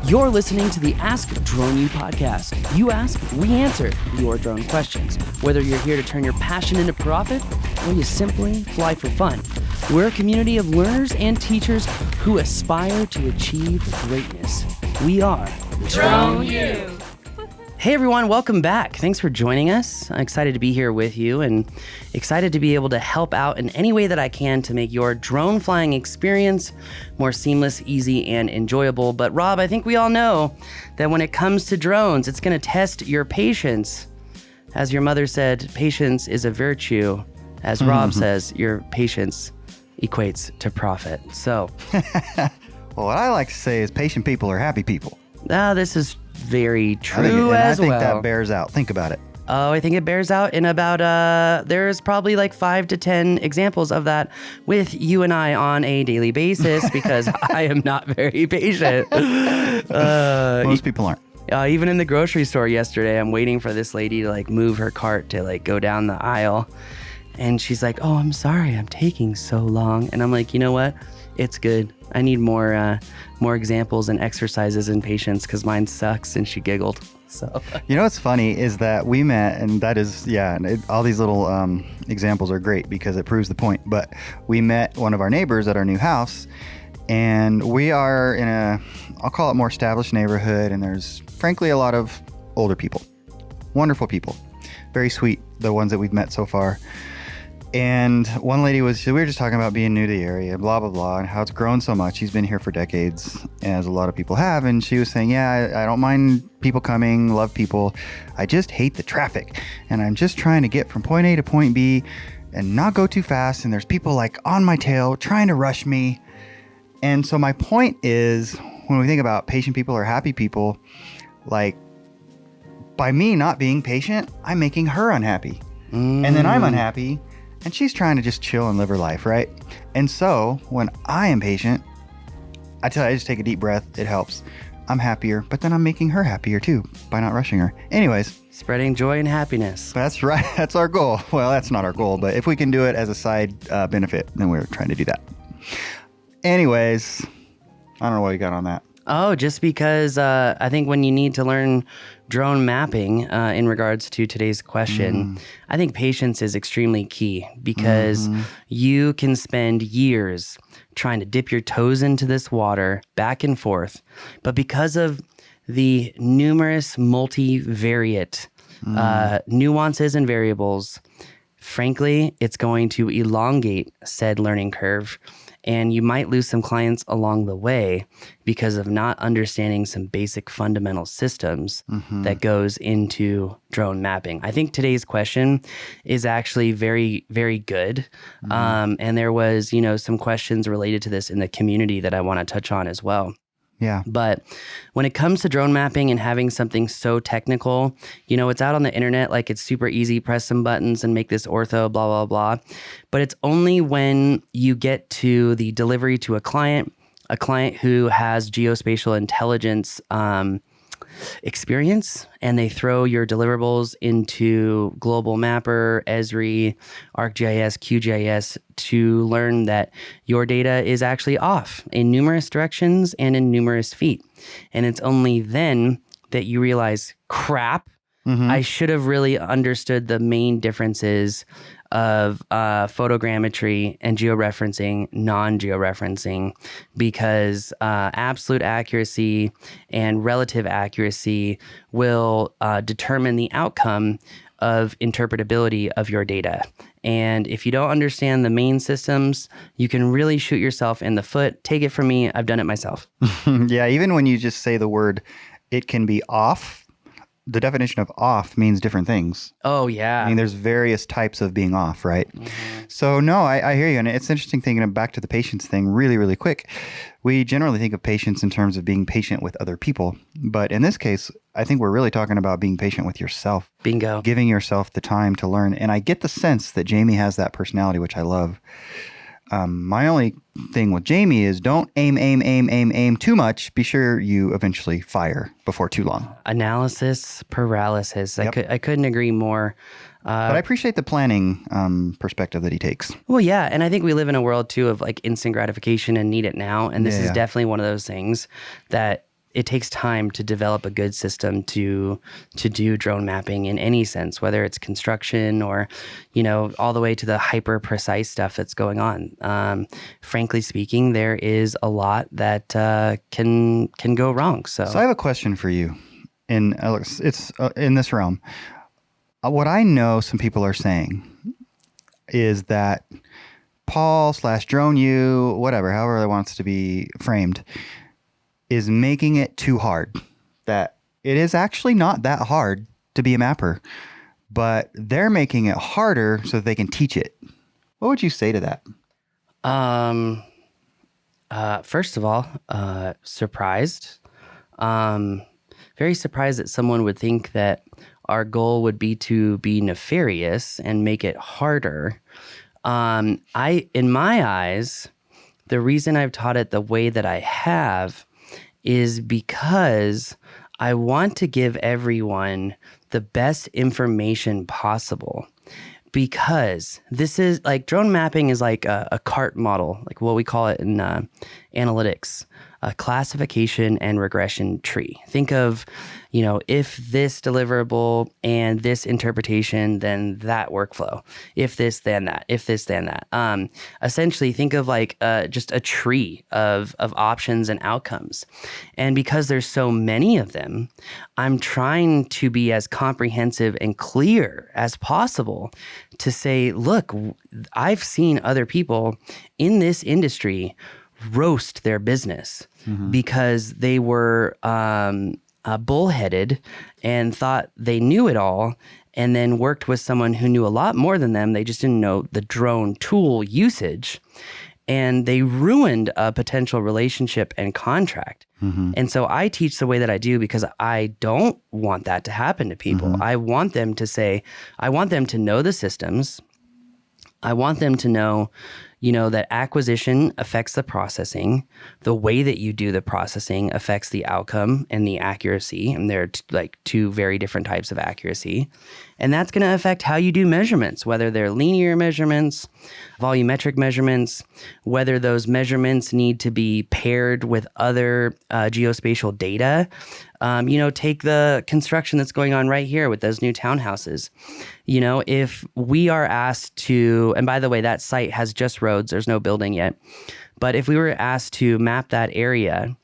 You're listening to the Ask Drone U podcast. You ask, we answer your drone questions. Whether you're here to turn your passion into profit or you simply fly for fun, we're a community of learners and teachers who aspire to achieve greatness. We are Drone U. Hey everyone, welcome back. Thanks for joining us. I'm excited to be here with you and excited to be able to help out in any way that I can to make your drone flying experience more seamless, easy, and enjoyable. But Rob, I think we all know that when it comes to drones, it's going to test your patience. As your mother said, patience is a virtue. As Rob says, your patience equates to profit. So, well, what I like to say is patient people are happy people. This is very true as well. I think that bears out. Think about it. Oh, I think it bears out in about, there's probably like 5 to 10 examples of that with you and I on a daily basis because I am not very patient. Most people aren't. Even in the grocery store yesterday, I'm waiting for this lady to like move her cart to like go down the aisle. And she's like, oh, I'm sorry, I'm taking so long. And I'm like, you know what? It's good. I need more examples and exercises in patience because mine sucks. And she giggled. So, you know what's funny is that we met, and that is, all these little examples are great because it proves the point. But we met one of our neighbors at our new house, and we are in I'll call it more established neighborhood, and there's frankly a lot of older people, wonderful people, very sweet, the ones that we've met so far. And one lady we were just talking about being new to the area, blah, blah, blah, and how it's grown so much. She's been here for decades, as a lot of people have. And she was saying, I don't mind people coming, love people. I just hate the traffic. And I'm just trying to get from point A to point B and not go too fast. And there's people like on my tail trying to rush me. And so my point is, when we think about patient people or happy people, like by me not being patient, I'm making her unhappy. And then I'm unhappy. And she's trying to just chill and live her life, right? And so when I am patient, I just take a deep breath. It helps. I'm happier, but then I'm making her happier too by not rushing her. Anyways. Spreading joy and happiness. That's right. That's our goal. Well, that's not our goal, but if we can do it as a side benefit, then we're trying to do that. Anyways, I don't know what you got on that. Oh, just because I think when you need to learn drone mapping in regards to today's question, I think patience is extremely key because you can spend years trying to dip your toes into this water back and forth. But because of the numerous multivariate nuances and variables, frankly, it's going to elongate said learning curve. And you might lose some clients along the way because of not understanding some basic fundamental systems that goes into drone mapping. I think today's question is actually very, very good. And there was, some questions related to this in the community that I want to touch on as well. Yeah. But when it comes to drone mapping and having something so technical, it's out on the internet, like it's super easy, press some buttons and make this ortho, blah, blah, blah. But it's only when you get to the delivery to a client who has geospatial intelligence experience, and they throw your deliverables into Global Mapper, Esri, ArcGIS, QGIS to learn that your data is actually off in numerous directions and in numerous feet. And it's only then that you realize, crap, I should have really understood the main differences of photogrammetry and geo-referencing, non-geo-referencing, because absolute accuracy and relative accuracy will determine the outcome of interpretability of your data. And if you don't understand the main systems, you can really shoot yourself in the foot. Take it from me. I've done it myself. Yeah, even when you just say the word, it can be off. The definition of off means different things. Oh, yeah. I mean, there's various types of being off, right? So, no, I hear you. And it's interesting thinking back to the patience thing really, really quick. We generally think of patience in terms of being patient with other people. But in this case, I think we're really talking about being patient with yourself. Bingo. Giving yourself the time to learn. And I get the sense that Jamie has that personality, which I love. My only thing with Jamie is don't aim too much. Be sure you eventually fire before too long. Analysis paralysis. Yep. I couldn't agree more. But I appreciate the planning perspective that he takes. Well, yeah. And I think we live in a world, too, of like instant gratification and need it now. And this is definitely one of those things that it takes time to develop a good system to do drone mapping in any sense, whether it's construction or, all the way to the hyper precise stuff that's going on. Frankly speaking, there is a lot that can go wrong. So I have a question for you. It's in this realm. What I know some people are saying is that Paul/Drone U, whatever, however it wants to be framed, is making it too hard. That it is actually not that hard to be a mapper, but they're making it harder so that they can teach it. What would you say to that? First of all, surprised. Very surprised that someone would think that our goal would be to be nefarious and make it harder. In my eyes, the reason I've taught it the way that I have is because I want to give everyone the best information possible. Because this is like drone mapping is like a cart model, like what we call it in analytics, a classification and regression tree. Think of, if this deliverable and this interpretation, then that workflow. If this, then that. If this, then that. Essentially, think of like just a tree of options and outcomes. And because there's so many of them, I'm trying to be as comprehensive and clear as possible to say, look, I've seen other people in this industry roast their business because they were bullheaded and thought they knew it all, and then worked with someone who knew a lot more than them. They just didn't know the drone tool usage, and they ruined a potential relationship and contract. And so I teach the way that I do because I don't want that to happen to people. I want them to know the systems. I want them to know, that acquisition affects the processing. The way that you do the processing affects the outcome and the accuracy. And they're like two very different types of accuracy. And that's going to affect how you do measurements, whether they're linear measurements, volumetric measurements, whether those measurements need to be paired with other geospatial data. Take the construction that's going on right here with those new townhouses. If we are asked to, and by the way, that site has just roads, there's no building yet. But if we were asked to map that area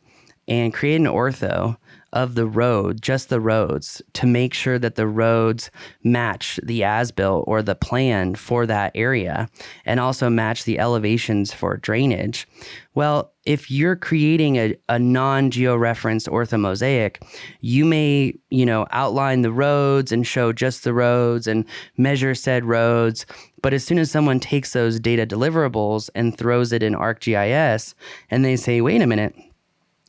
and create an ortho of the road, just the roads, to make sure that the roads match the as-built or the plan for that area, and also match the elevations for drainage. Well, if you're creating a non-geo-referenced orthomosaic, you may, outline the roads and show just the roads and measure said roads. But as soon as someone takes those data deliverables and throws it in ArcGIS, and they say, wait a minute,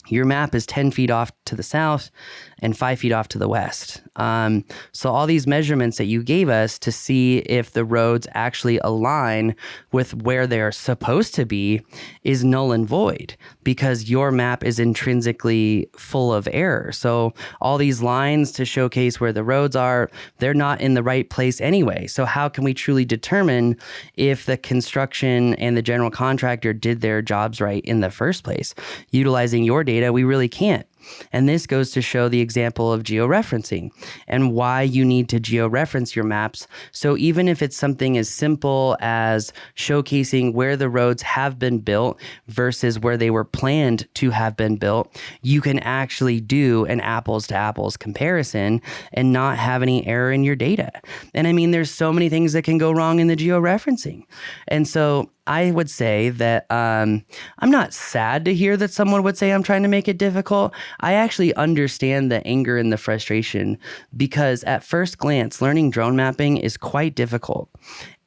your map is 10 feet off to the south and 5 feet off to the west. So all these measurements that you gave us to see if the roads actually align with where they're supposed to be is null and void because your map is intrinsically full of error. So all these lines to showcase where the roads are, they're not in the right place anyway. So how can we truly determine if the construction and the general contractor did their jobs right in the first place? Utilizing your data, we really can't. And this goes to show the example of geo-referencing and why you need to geo-reference your maps. So even if it's something as simple as showcasing where the roads have been built versus where they were planned to have been built, you can actually do an apples to apples comparison and not have any error in your data. And I mean, there's so many things that can go wrong in the geo-referencing. And so I would say that I'm not sad to hear that someone would say I'm trying to make it difficult. I actually understand the anger and the frustration because at first glance, learning drone mapping is quite difficult.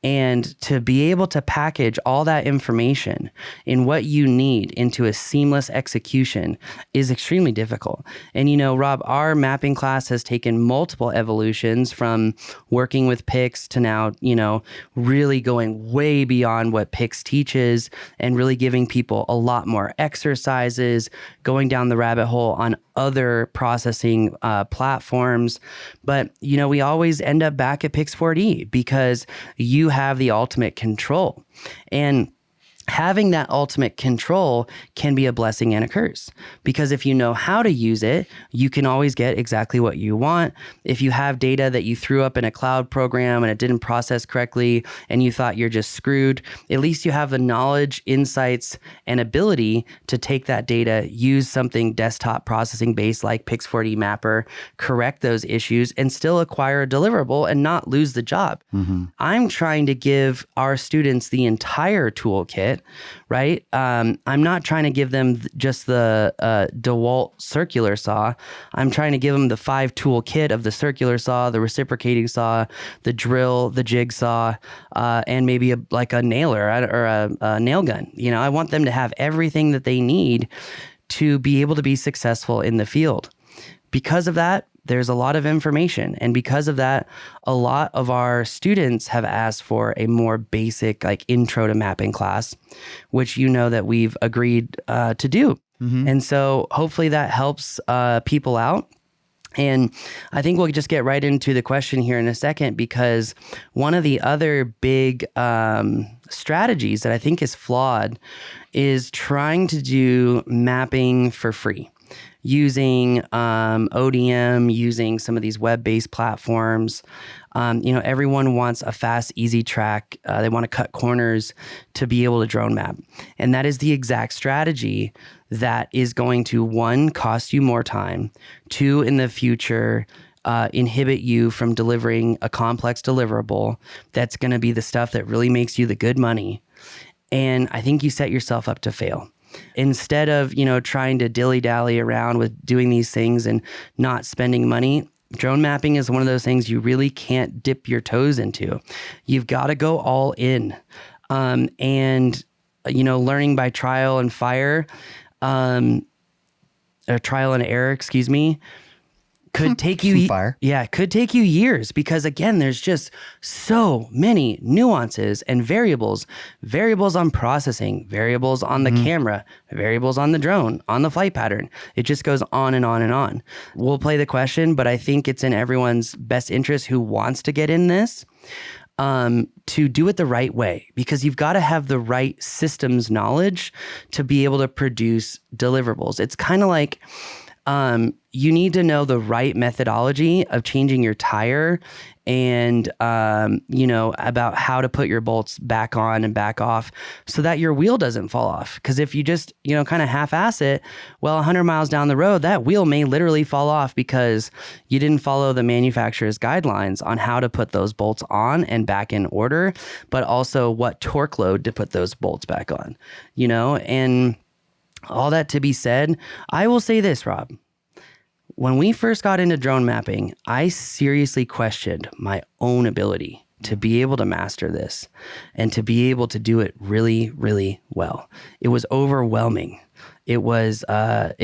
And to be able to package all that information in what you need into a seamless execution is extremely difficult. And, Rob, our mapping class has taken multiple evolutions from working with Pix to now, really going way beyond what Pix teaches and really giving people a lot more exercises, going down the rabbit hole on other processing platforms. But, we always end up back at Pix 4D because you have the ultimate control. And having that ultimate control can be a blessing and a curse, because if you know how to use it, you can always get exactly what you want. If you have data that you threw up in a cloud program and it didn't process correctly and you thought you're just screwed, at least you have the knowledge, insights, and ability to take that data, use something desktop processing based like Pix4D Mapper, correct those issues, and still acquire a deliverable and not lose the job. I'm trying to give our students the entire toolkit, right? I'm not trying to give them just the DeWalt circular saw. I'm trying to give them the 5 tool kit of the circular saw, the reciprocating saw, the drill, the jigsaw, and maybe a nailer or a nail gun. I want them to have everything that they need to be able to be successful in the field. Because of that, there's a lot of information. And because of that, a lot of our students have asked for a more basic intro to mapping class, which that we've agreed to do. And so hopefully that helps people out. And I think we'll just get right into the question here in a second, because one of the other big strategies that I think is flawed is trying to do mapping for free, using ODM, using some of these web-based platforms. Everyone wants a fast, easy track. They want to cut corners to be able to drone map. And that is the exact strategy that is going to, 1, cost you more time, 2, in the future, inhibit you from delivering a complex deliverable that's going to be the stuff that really makes you the good money. And I think you set yourself up to fail. Instead of, trying to dilly-dally around with doing these things and not spending money, drone mapping is one of those things you really can't dip your toes into. You've got to go all in. Learning by trial and fire, or trial and error, excuse me, could take you could take you years, because again, there's just so many nuances and variables on processing, variables on the camera, variables on the drone, on the flight pattern. It just goes on and on and on. We'll play the question, but I think it's in everyone's best interest who wants to get in this to do it the right way, because you've got to have the right systems knowledge to be able to produce deliverables. It's kind of like you need to know the right methodology of changing your tire and, about how to put your bolts back on and back off so that your wheel doesn't fall off. Because if you just, kind of half-ass it, 100 miles down the road, that wheel may literally fall off because you didn't follow the manufacturer's guidelines on how to put those bolts on and back in order, but also what torque load to put those bolts back on, and all that to be said, I will say this, Rob. When we first got into drone mapping, I seriously questioned my own ability to be able to master this and to be able to do it really, really well. It was overwhelming. It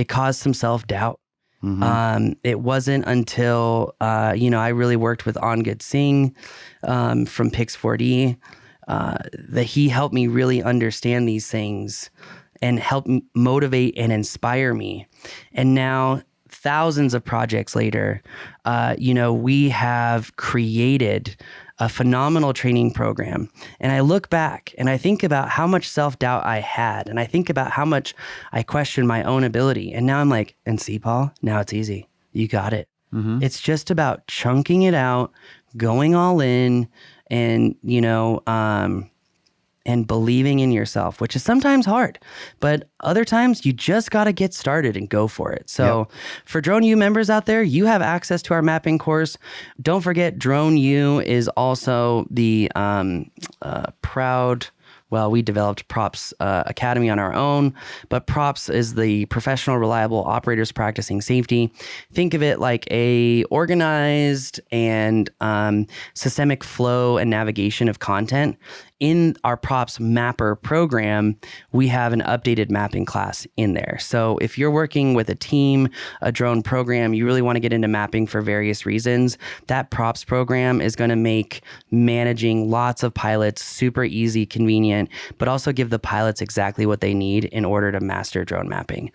caused some self-doubt. It wasn't until, I really worked with Angad Singh from Pix4D that he helped me really understand these things and help motivate and inspire me. And now, thousands of projects later, we have created a phenomenal training program. And I look back and I think about how much self-doubt I had. And I think about how much I questioned my own ability. And now I'm like, and see, Paul, now it's easy. You got it. It's just about chunking it out, going all in, and, and believing in yourself, which is sometimes hard, but other times you just got to get started and go for it. So for Drone U members out there, you have access to our mapping course. Don't forget, Drone U is also the proud... Well, we developed Props Academy on our own, but Props is the professional, reliable operators practicing safety. Think of it like a organized and systemic flow and navigation of content. In our Props Mapper program, we have an updated mapping class in there. So if you're working with a team, a drone program, you really want to get into mapping for various reasons, that Props program is going to make managing lots of pilots super easy, convenient, but also give the pilots exactly what they need in order to master drone mapping.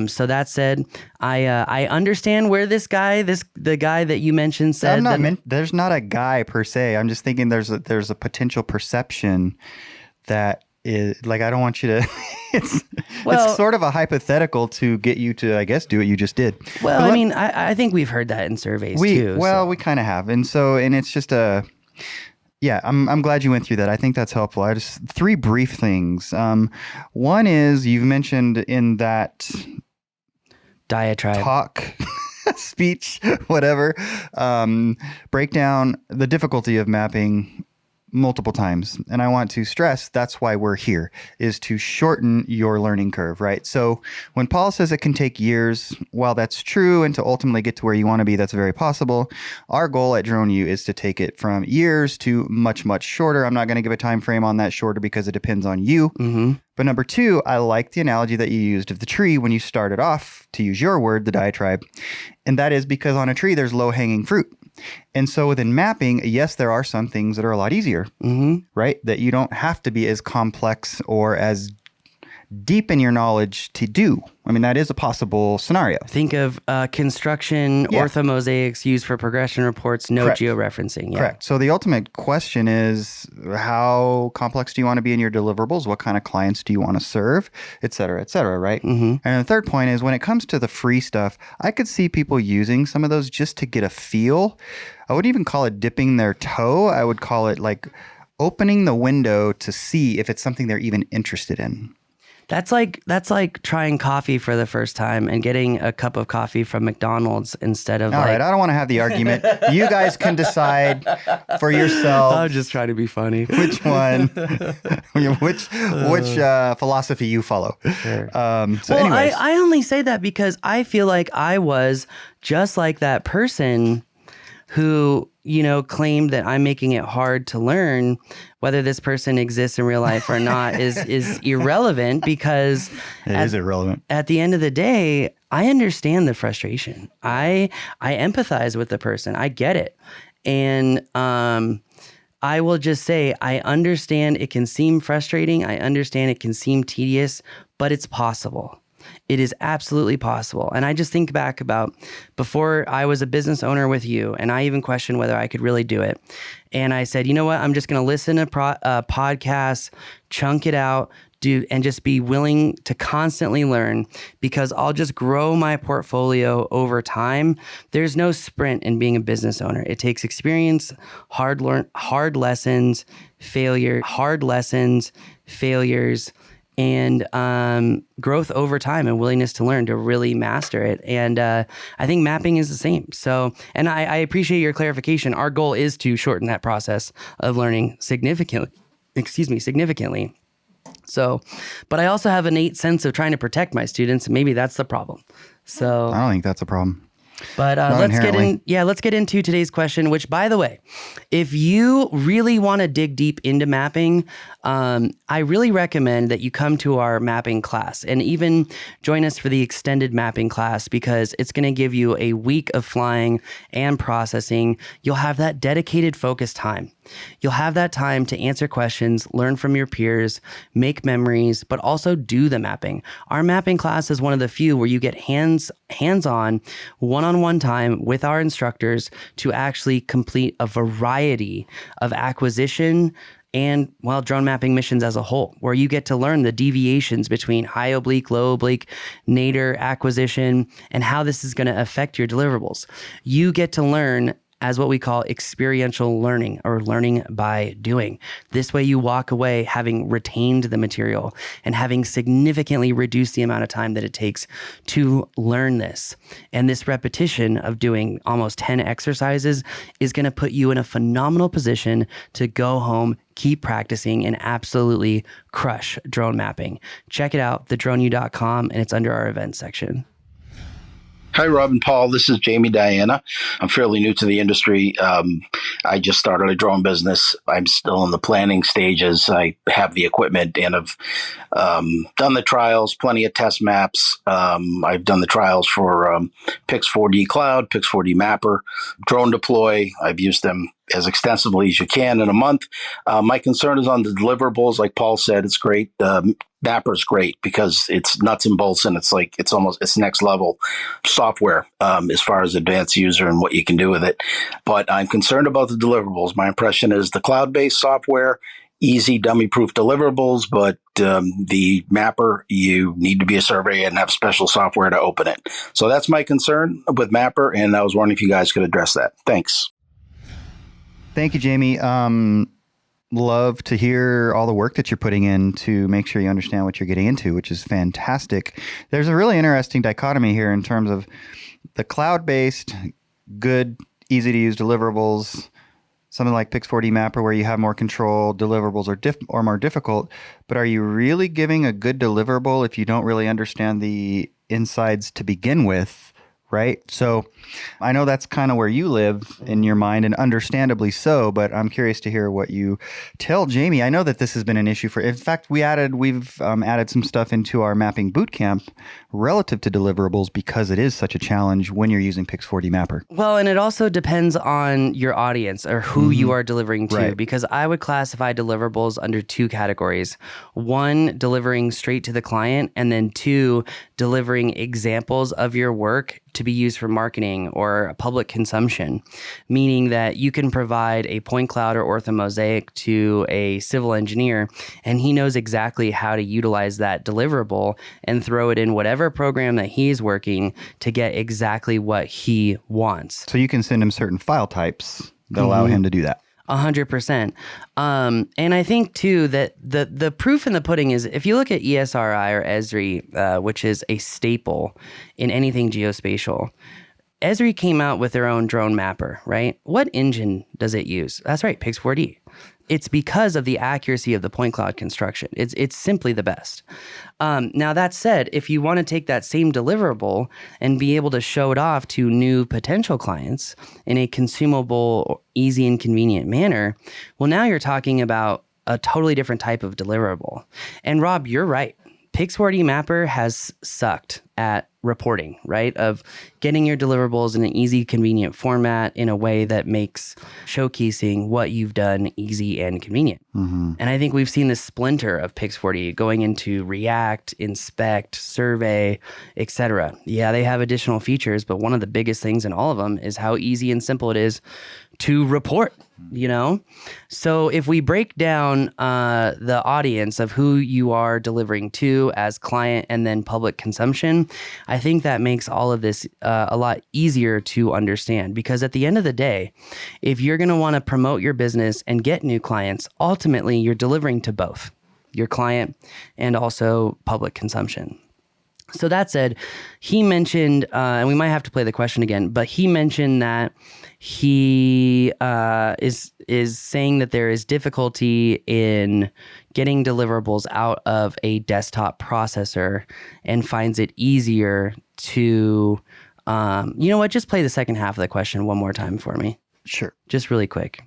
So that said, I understand where the guy that you mentioned said there's not a guy per se. I'm just thinking there's a potential perception that like, I don't want you to, it's Well- it's sort of a hypothetical to get you to, I guess, do what you just did. Well, But I mean, I think we've heard that in surveys too. we kind of have. And it's just yeah, I'm glad you went through that. I think that's helpful. I just 3 brief things. One is you've mentioned in that Diatribe. talk, speech, whatever, break down the difficulty of mapping multiple times. And I want to stress that's why we're here, is to shorten your learning curve, right? So when Paul says it can take years, while that's true, and to ultimately get to where you want to be, that's very possible. Our goal at Drone U is to take it from years to much, much shorter. I'm not going to give a time frame on that shorter because it depends on you. Mm-hmm. But number 2, I like the analogy that you used of the tree when you started off, to use your word, the diatribe. And that is because on a tree, there's low-hanging fruit. And so within mapping, yes, there are some things that are a lot easier, Mm-hmm. right? That you don't have to be as complex or as deep in your knowledge to do. I mean, that is a possible scenario. Think of construction, Yeah. orthomosaics used for progression reports, no Correct. geo-referencing. Yeah. Correct. So the ultimate question is, how complex do you want to be in your deliverables? What kind of clients do you want to serve, et cetera, right? Mm-hmm. And the third point is, when it comes to the free stuff, I could see people using some of those just to get a feel. I wouldn't even call it dipping their toe. I would call it like opening the window to see if it's something they're even interested in. That's like trying coffee for the first time and getting a cup of coffee from McDonald's instead of All right, I don't want to have the argument. You guys can decide for yourself. I'm just trying to be funny. Which one, which philosophy you follow. Sure. So Well, anyways, I only say that because I feel like I was just like that person who, claimed that I'm making it hard to learn. Whether this person exists in real life or not is irrelevant, because it is irrelevant. at the end of the day, I understand the frustration. I empathize with the person. I get it. And I will just say, I understand it can seem frustrating. I understand it can seem tedious, but it's possible. It is absolutely possible. And I just think back about before I was a business owner with you, and I even questioned whether I could really do it. And I said, you know what? I'm just going to listen to podcasts, chunk it out, and just be willing to constantly learn, because I'll just grow my portfolio over time. There's no sprint in being a business owner. It takes experience, hard lessons, failures, and growth over time and willingness to learn to really master it. And I think mapping is the same. So, and I appreciate your clarification. Our goal is to shorten that process of learning significantly. So, but I also have an innate sense of trying to protect my students, and maybe that's the problem. So I don't think that's a problem. But Not inherently. let's get into today's question, which, by the way, if you really want to dig deep into mapping, I really recommend that you come to our mapping class and even join us for the extended mapping class, because it's going to give you a week of flying and processing. You'll have that dedicated focus time. You'll have that time to answer questions, learn from your peers, make memories, but also do the mapping. Our mapping class is one of the few where you get hands-on, one-on-one time with our instructors to actually complete a variety of acquisition and, well, drone mapping missions as a whole, where you get to learn the deviations between high oblique, low oblique, nadir acquisition, and how this is going to affect your deliverables. You get to learn as what we call experiential learning, or learning by doing. This way you walk away having retained the material and having significantly reduced the amount of time that it takes to learn this. And this repetition of doing almost 10 exercises is going to put you in a phenomenal position to go home, keep practicing, and absolutely crush drone mapping. Check it out, thedroneu.com, and it's under our events section. Hi, Rob and Paul. This is Jamie Diana. I'm fairly new to the industry. I just started a drone business. I'm still in the planning stages. I have the equipment and have done the trials, plenty of test maps. I've done the trials for Pix 4D Cloud, Pix 4D Mapper, Drone Deploy. I've used them as extensively as you can in a month. My concern is on the deliverables. Like Paul said, it's great. Mapper is great because it's nuts and bolts, and it's next level software as far as advanced user and what you can do with it. But I'm concerned about the deliverables. My impression is the cloud-based software easy dummy-proof deliverables, but the mapper, you need to be a surveyor and have special software to open it. So that's my concern with mapper, and I was wondering if you guys could address that. Thanks. Thank you, Jamie. Love to hear all the work that you're putting in to make sure you understand what you're getting into, which is fantastic. There's a really interesting dichotomy here in terms of the cloud-based, good, easy-to-use deliverables, something like Pix4D Mapper where you have more control, deliverables are more difficult. But are you really giving a good deliverable if you don't really understand the insides to begin with? Right? So I know that's kind of where you live in your mind, and understandably so, but I'm curious to hear what you tell Jamie. I know that this has been an issue in fact, we've added some stuff into our mapping bootcamp relative to deliverables because it is such a challenge when you're using Pix4D Mapper. Well, and it also depends on your audience or who you are delivering to, Right. because I would classify deliverables under two categories. One, delivering straight to the client, and then two, delivering examples of your work to be used for marketing or public consumption, meaning that you can provide a point cloud or orthomosaic to a civil engineer, and he knows exactly how to utilize that deliverable and throw it in whatever program that he's working to get exactly what he wants. So you can send him certain file types that allow him to do that. 100%. And I think too that the proof in the pudding is if you look at ESRI or Esri, which is a staple in anything geospatial, Esri came out with their own drone mapper, right? What engine does it use? That's right, Pix4D. It's because of the accuracy of the point cloud construction. It's simply the best. Now, that said, if you want to take that same deliverable and be able to show it off to new potential clients in a consumable, easy, and convenient manner, well, now you're talking about a totally different type of deliverable. And Rob, you're right. Pix4D Mapper has sucked at reporting, right? Of getting your deliverables in an easy, convenient format in a way that makes showcasing what you've done easy and convenient. And I think we've seen this splinter of Pix4D going into React, Inspect, Survey, etc. Yeah, they have additional features, but one of the biggest things in all of them is how easy and simple it is to report, you know? So if we break down the audience of who you are delivering to as client and then public consumption, I think that makes all of this a lot easier to understand, because at the end of the day, if you're going to want to promote your business and get new clients, ultimately you're delivering to both your client and also public consumption. So that said, he mentioned, and we might have to play the question again, but he mentioned that he is saying that there is difficulty in getting deliverables out of a desktop processor and finds it easier to, you know what, just play the second half of the question one more time for me. Sure. Just really quick.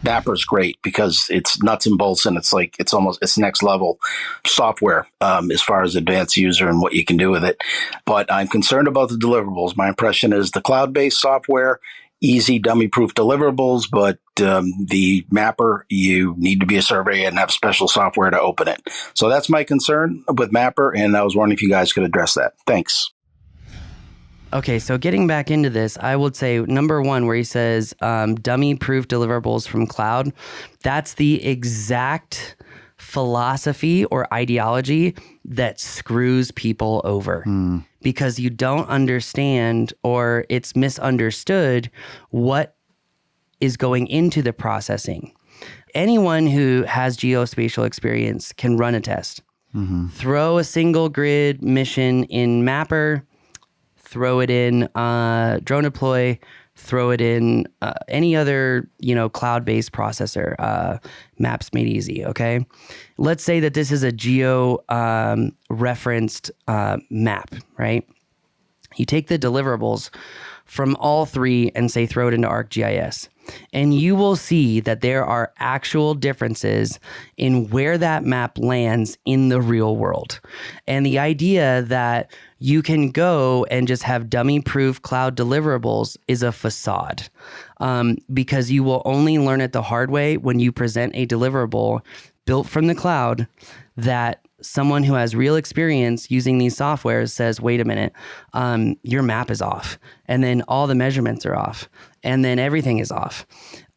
Mapper's great because it's nuts and bolts, and it's next level software as far as advanced user and what you can do with it. But I'm concerned about the deliverables. My impression is the cloud-based software, easy dummy-proof deliverables, but the mapper, you need to be a surveyor and have special software to open it. So that's my concern with mapper, and I was wondering if you guys could address that. Thanks. Okay, so getting back into this, I would say number one, where he says dummy-proof deliverables from cloud, that's the exact philosophy or ideology that screws people over because you don't understand, or it's misunderstood what is going into the processing. Anyone who has geospatial experience can run a test. Throw a single grid mission in Mapper, throw it in Drone Deploy, throw it in any other, cloud-based processor. Maps made easy, okay? Let's say that this is a geo-referenced map, right? You take the deliverables from all three and say throw it into ArcGIS, and you will see that there are actual differences in where that map lands in the real world. And the idea that you can go and just have dummy-proof cloud deliverables is a facade, because you will only learn it the hard way when you present a deliverable built from the cloud that someone who has real experience using these softwares says, wait a minute, your map is off. And then all the measurements are off. And then everything is off.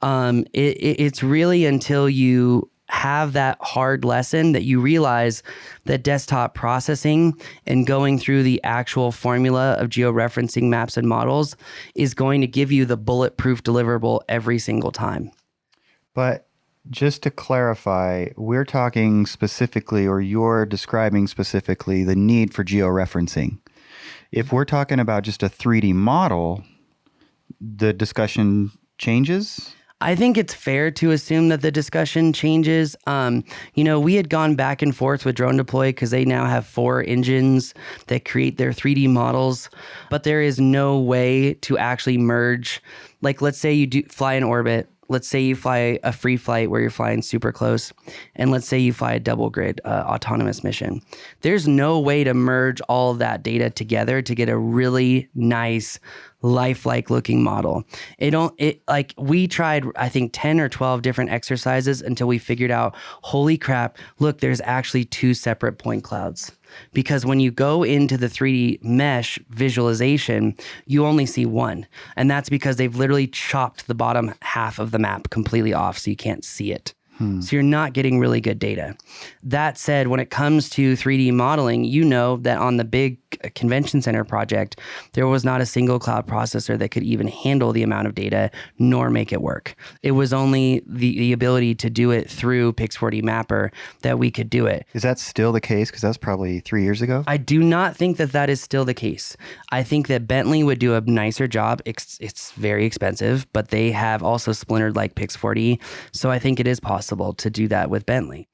It's really until you have that hard lesson that you realize that desktop processing and going through the actual formula of geo-referencing maps and models is going to give you the bulletproof deliverable every single time. But just to clarify, we're talking specifically, or you're describing specifically, the need for geo-referencing. If we're talking about just a 3D model, the discussion changes? I think it's fair to assume that the discussion changes. We had gone back and forth with Drone Deploy because they now have 4 engines that create their 3D models, but there is no way to actually merge. Like, let's say you do fly in orbit. Let's say you fly a free flight where you're flying super close, and let's say you fly a double grid autonomous mission. There's no way to merge all of that data together to get a really nice, lifelike looking model. We tried, I think, 10 or 12 different exercises until we figured out, holy crap, look, there's actually 2 separate point clouds. Because when you go into the 3D mesh visualization, you only see one. And that's because they've literally chopped the bottom half of the map completely off so you can't see it. So you're not getting really good data. That said, when it comes to 3D modeling, you know that on the big convention center project, there was not a single cloud processor that could even handle the amount of data nor make it work. It was only the ability to do it through Pix4D Mapper that we could do it. Is that still the case? Because that's probably 3 years ago. I do not think that that is still the case. I think that Bentley would do a nicer job. It's very expensive, but they have also splintered like Pix4D. So I think it is possible to do that with Bentley.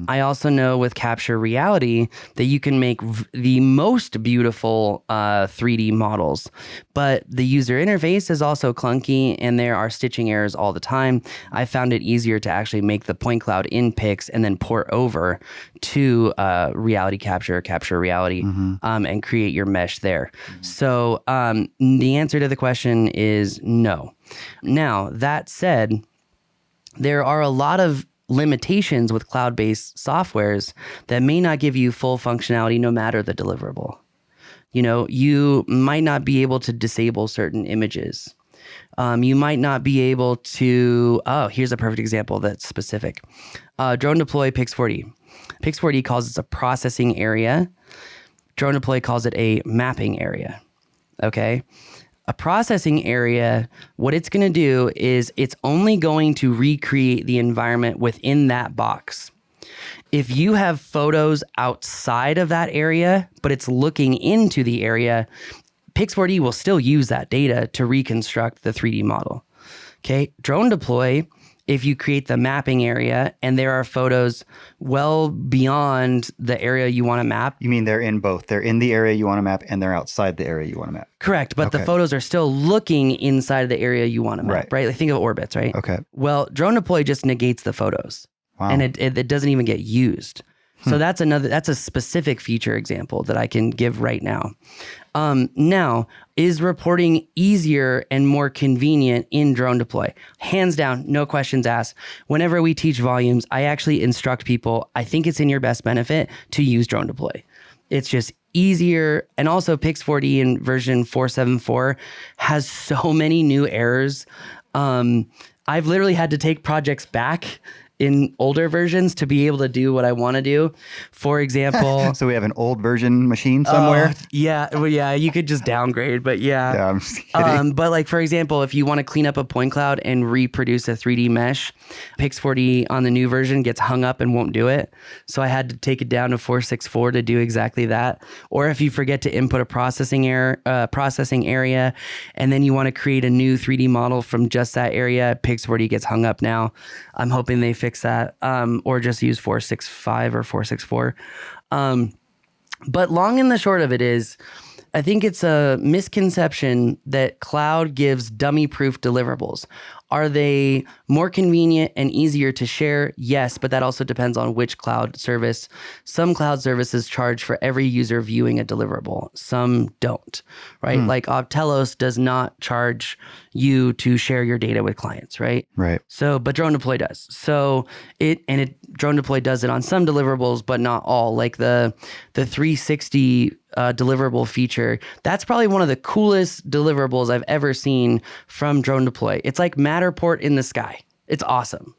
I also know with Capture Reality that you can make the most beautiful 3D models, but the user interface is also clunky and there are stitching errors all the time. I found it easier to actually make the point cloud in Pix and then port over to Reality Capture Reality, and create your mesh there. So the answer to the question is no. Now, that said, there are a lot of limitations with cloud-based softwares that may not give you full functionality no matter the deliverable. You might not be able to disable certain images. You might not be able to, here's a perfect example that's specific. Drone Deploy Pix4D. Pix4D calls it a processing area. Drone Deploy calls it a mapping area. Okay? A processing area, what it's going to do is it's only going to recreate the environment within that box. If you have photos outside of that area, but it's looking into the area, Pix4D will still use that data to reconstruct the 3D model. Okay, Drone Deploy, if you create the mapping area and there are photos well beyond the area you want to map. You mean they're in both? They're in the area you want to map and they're outside the area you want to map? Correct, but the photos are still looking inside of the area you want to map, right? Like think of orbits, right? Okay. Well, Drone Deploy just negates the photos. Wow. And it doesn't even get used. So that's a specific feature example that I can give right now. Now, is reporting easier and more convenient in Drone Deploy? Hands down, no questions asked. Whenever we teach volumes, I actually instruct people, I think it's in your best benefit to use Drone Deploy. It's just easier. And also Pix4D in version 4.7.4 has so many new errors. I've literally had to take projects back in older versions to be able to do what I want to do. For example, so we have an old version machine somewhere. Yeah, you could just downgrade, but yeah. I'm just kidding. But like for example, if you want to clean up a point cloud and reproduce a 3D mesh, Pix4D on the new version gets hung up and won't do it. So I had to take it down to 4.6.4 to do exactly that. Or if you forget to input a processing area, and then you want to create a new 3D model from just that area, Pix4D gets hung up now. I'm hoping they fix that, or just use 4.6.5 or 4.6.4. But long and the short of it is, I think it's a misconception that cloud gives dummy-proof deliverables. Are they more convenient and easier to share? Yes, but that also depends on which cloud service. Some cloud services charge for every user viewing a deliverable. Some don't, right? Like Telos does not charge you to share your data with clients, right? Right. So, but Drone Deploy does. So Drone Deploy does it on some deliverables, but not all. Like the 360 deliverable feature, that's probably one of the coolest deliverables I've ever seen from Drone Deploy. It's like Matterport in the sky. It's awesome.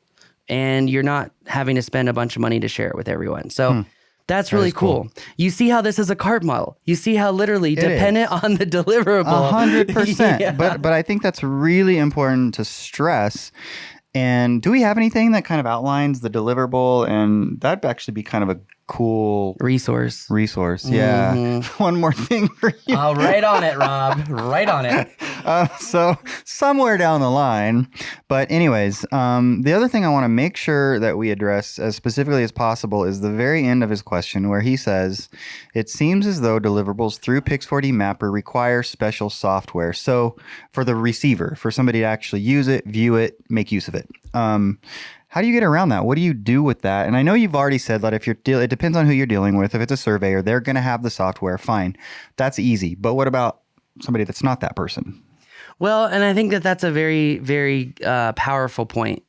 And you're not having to spend a bunch of money to share it with everyone. So that's really cool. You see how this is a cart model. You see how literally dependent on the deliverable. 100%. Yeah. But I think that's really important to stress. And do we have anything that kind of outlines the deliverable? And that'd actually be kind of a cool resource. Yeah. One more thing for you. Oh, right on it, Rob. Right on it. So somewhere down the line. But anyways, the other thing I want to make sure that we address as specifically as possible is the very end of his question where he says, it seems as though deliverables through Pix4D Mapper require special software. So for the receiver, for somebody to actually use it, view it, make use of it. How do you get around that? What do you do with that? And I know you've already said that it depends on who you're dealing with. If it's a surveyor, they're going to have the software. Fine. That's easy. But what about somebody that's not that person? Well, and I think that that's a very, very powerful point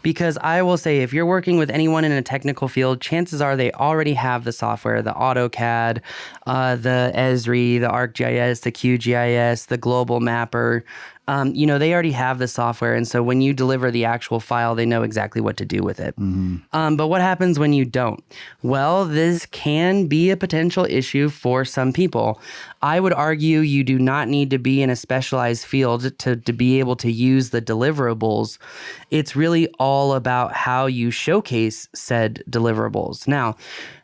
because I will say if you're working with anyone in a technical field, chances are they already have the software, the AutoCAD, the Esri, the ArcGIS, the QGIS, the Global Mapper. They already have the software. And so when you deliver the actual file, they know exactly what to do with it. But what happens when you don't? Well, this can be a potential issue for some people. I would argue you do not need to be in a specialized field to be able to use the deliverables. It's really all about how you showcase said deliverables. Now,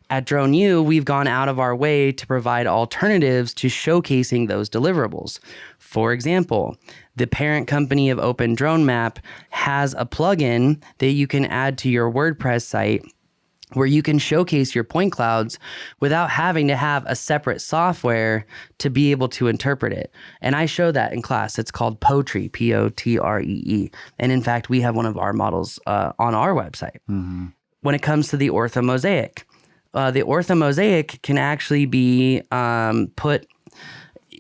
at DroneU, we've gone out of our way to provide alternatives to showcasing those deliverables. For example, the parent company of Open Drone Map has a plugin that you can add to your WordPress site where you can showcase your point clouds without having to have a separate software to be able to interpret it. And I show that in class. It's called Potree, Potree. And in fact, we have one of our models on our website. When it comes to the orthomosaic, the orthomosaic can actually be put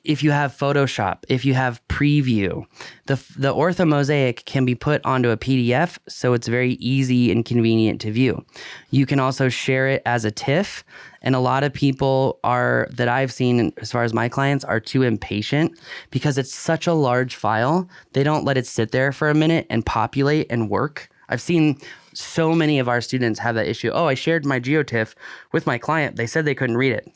if you have Photoshop, if you have Preview. The orthomosaic can be put onto a PDF, so it's very easy and convenient to view. You can also share it as a TIFF, and a lot of people that I've seen, as far as my clients, are too impatient because it's such a large file. They don't let it sit there for a minute and populate and work. I've seen so many of our students have that issue. Oh, I shared my GeoTIFF with my client. They said they couldn't read it.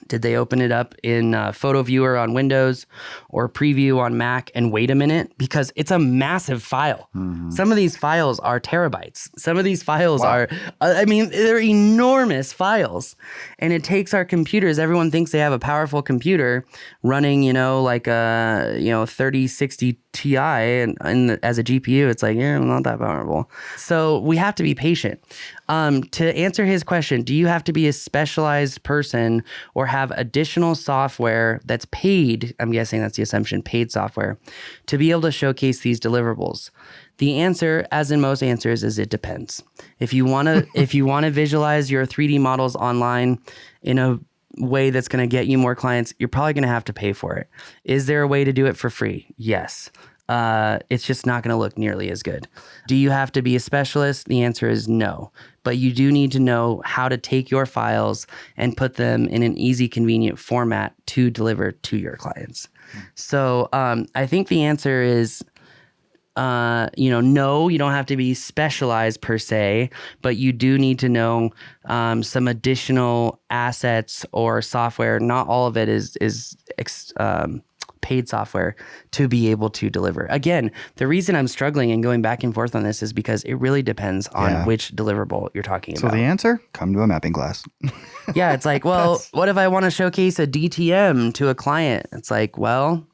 Did they open it up in Photo Viewer on Windows or Preview on Mac and wait a minute? Because it's a massive file. Some of these files are terabytes. Some of these files are, they're enormous files. And it takes our computers. Everyone thinks they have a powerful computer running, like a 3060 Ti and as a GPU. It's like, not that powerful. So we have to be patient. To answer his question, do you have to be a specialized person or have additional software that's paid? I'm guessing that's the assumption, paid software, to be able to showcase these deliverables. The answer, as in most answers, is it depends. If you want to visualize your 3D models online in a way that's going to get you more clients, you're probably going to have to pay for it. Is there a way to do it for free? Yes. It's just not going to look nearly as good. Do you have to be a specialist? The answer is no. But you do need to know how to take your files and put them in an easy, convenient format to deliver to your clients. So I think the answer is, no, you don't have to be specialized per se, but you do need to know some additional assets or software. Not all of it is paid software to be able to deliver. Again, the reason I'm struggling and going back and forth on this is because it really depends on which deliverable you're talking about. So the answer, come to a mapping class. Yeah, it's like, well, what if I want to showcase a DTM to a client? It's like, well,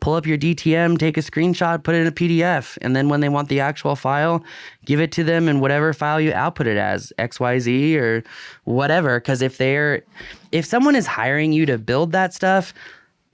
pull up your DTM, take a screenshot, put it in a PDF, and then when they want the actual file, give it to them in whatever file you output it as, XYZ or whatever. Because if someone is hiring you to build that stuff,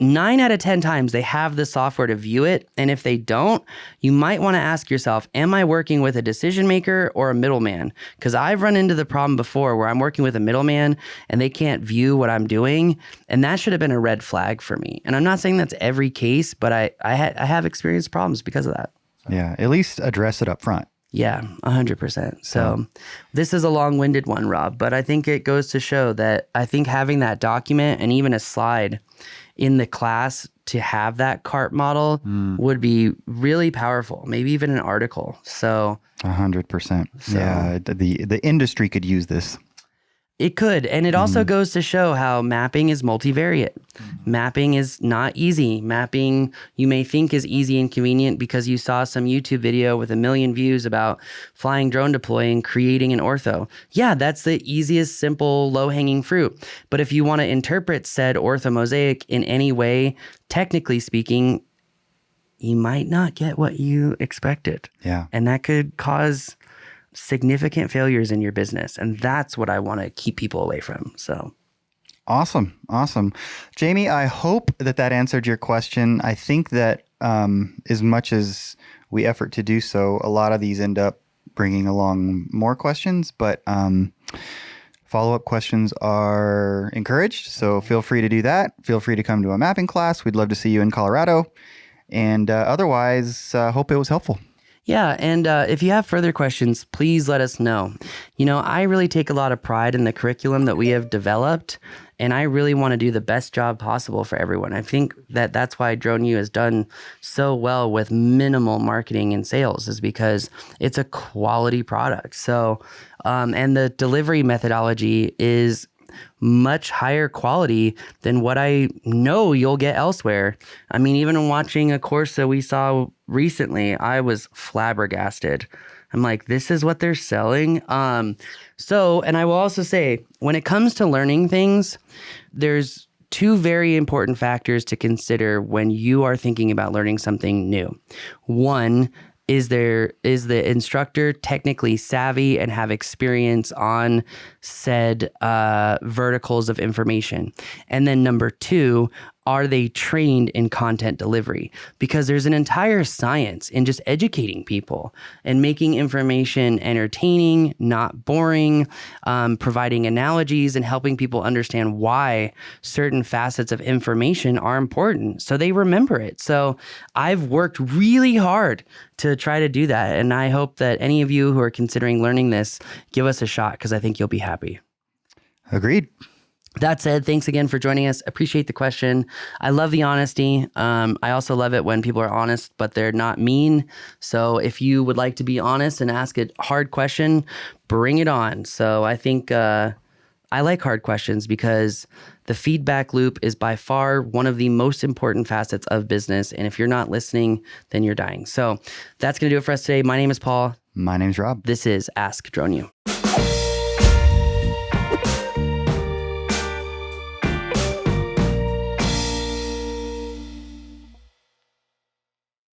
9 out of 10 times they have the software to view it. And if they don't, you might want to ask yourself, am I working with a decision maker or a middleman? Because I've run into the problem before where I'm working with a middleman and they can't view what I'm doing. And that should have been a red flag for me. And I'm not saying that's every case, but I have experienced problems because of that. Yeah, at least address it up front. Yeah, 100%. So this is a long-winded one, Rob, but I think it goes to show that I think having that document and even a slide in the class to have that cart model would be really powerful, maybe even an article. So 100%. Yeah, the industry could use this. It could. And it also goes to show how mapping is multivariate. Mapping is not easy. Mapping you may think is easy and convenient because you saw some YouTube video with 1 million views about flying drone deploy and creating an ortho. Yeah, that's the easiest, simple, low-hanging fruit. But if you want to interpret said ortho mosaic in any way, technically speaking, you might not get what you expected. Yeah. And that could cause significant failures in your business. And that's what I want to keep people away from. So awesome. Jamie, I hope that answered your question. I think that as much as we effort to do so, a lot of these end up bringing along more questions, but follow-up questions are encouraged. So feel free to do that. Feel free to come to a mapping class. We'd love to see you in Colorado. And otherwise, hope it was helpful. Yeah, and if you have further questions, please let us know. You know, I really take a lot of pride in the curriculum that we have developed, and I really want to do the best job possible for everyone. I think that that's why Drone U has done so well with minimal marketing and sales, is because it's a quality product. So, and the delivery methodology is much higher quality than what I know you'll get elsewhere. I mean, even in watching a course that we saw recently, I was flabbergasted. I'm like, this is what they're selling. So, and I will also say, when it comes to learning things, there's 2 very important factors to consider when you are thinking about learning something new. One, is the instructor technically savvy and have experience on said verticals of information? And then number 2, are they trained in content delivery? Because there's an entire science in just educating people and making information entertaining, not boring, providing analogies and helping people understand why certain facets of information are important so they remember it. So I've worked really hard to try to do that. And I hope that any of you who are considering learning this, give us a shot, because I think you'll be happy. Agreed. That said, thanks again for joining us. Appreciate the question. I love the honesty. I also love it when people are honest, but they're not mean. So if you would like to be honest and ask a hard question, bring it on. So I think I like hard questions because the feedback loop is by far one of the most important facets of business. And if you're not listening, then you're dying. So that's going to do it for us today. My name is Paul. My name's Rob. This is Ask Drone U.